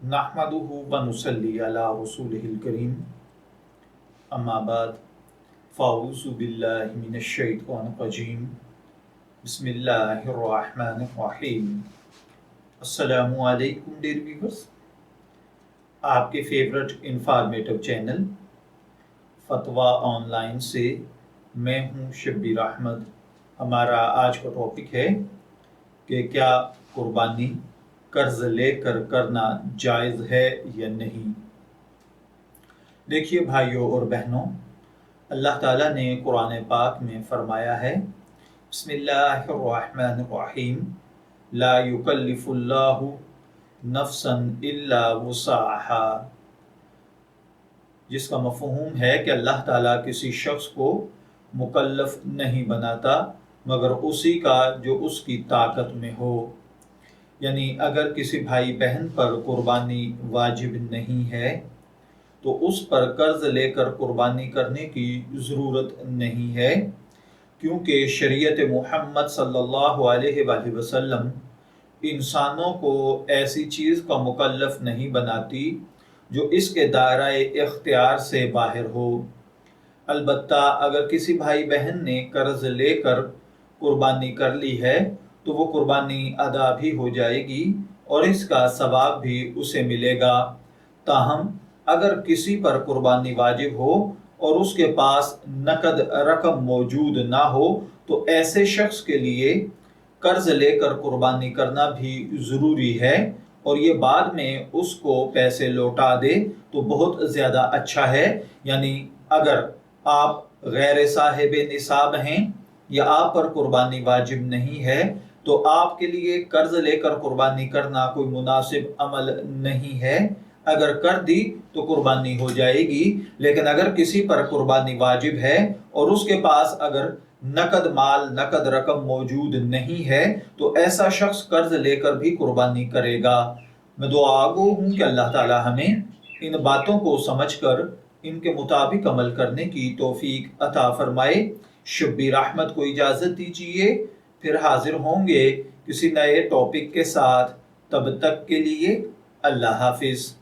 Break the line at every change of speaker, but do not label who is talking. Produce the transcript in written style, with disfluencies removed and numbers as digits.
नहमदुहु व नुसल्ली अला रसूलिहिल करीम अम्मा बाद फ़अऊज़ु बिल्लाहि मिनश शैतानिर रजीम बिस्मिल्लाहिर रहमानिर रहीम। अस्सलामु अलैकुम डियर व्यूअर्स, आपके फेवरेट इंफॉर्मेटिव चैनल फतवा ऑनलाइन से मैं हूँ शब्बीर अहमद। हमारा आज का टॉपिक है कि क्या कुर्बानी कर्ज लेकर करना जायज़ है या नहीं। देखिए भाइयों और बहनों, अल्लाह ताला ने कुरान पाक में फरमाया है, बिस्मिल्लाहिर्रहमानिर्रहीम, ला युकल्लिफुल्लाहु नफ्सन इल्ला वुसअहा, जिसका मफ़हूम है कि अल्लाह ताला किसी शख्स को मुकल्लफ नहीं बनाता मगर उसी का जो उसकी ताकत में हो। यानी अगर किसी भाई बहन पर कुर्बानी वाजिब नहीं है तो उस पर कर्ज लेकर कुर्बानी करने की ज़रूरत नहीं है, क्योंकि शरीयत मुहम्मद सल्लल्लाहु अलैहि वसल्लम इंसानों को ऐसी चीज़ का मुकल्लफ नहीं बनाती जो इसके दायरे इख्तियार से बाहर हो। अलबत्ता अगर किसी भाई बहन ने कर्ज लेकर कुर्बानी कर ली है तो वो कुर्बानी अदा भी हो जाएगी और इसका सवाब भी उसे मिलेगा। ताहम अगर किसी पर कुर्बानी वाजिब हो और उसके पास नकद रकम मौजूद ना हो तो ऐसे शख्स के लिए कर्ज लेकर कुर्बानी करना भी ज़रूरी है, और ये बाद में उसको पैसे लौटा दे तो बहुत ज़्यादा अच्छा है। यानी अगर आप गैर साहिब निसाब हैं या आप पर कुर्बानी वाजिब नहीं है तो आपके लिए कर्ज लेकर कुर्बानी करना कोई मुनासिब अमल नहीं है। अगर कर दी तो कुर्बानी हो जाएगी, लेकिन अगर किसी पर कुर्बानी वाजिब है और उसके पास अगर नकद माल नकद रकम मौजूद नहीं है तो ऐसा शख्स कर्ज लेकर भी कुर्बानी करेगा। मैं दुआगो हूँ कि अल्लाह ताला हमें इन बातों को समझकर इनके मुताबिक अमल करने की तौफीक अता फरमाए। शब्बीर अहमद को इजाज़त दीजिए, फिर हाजिर होंगे किसी नए टॉपिक के साथ। तब तक के लिए अल्लाह हाफिज़।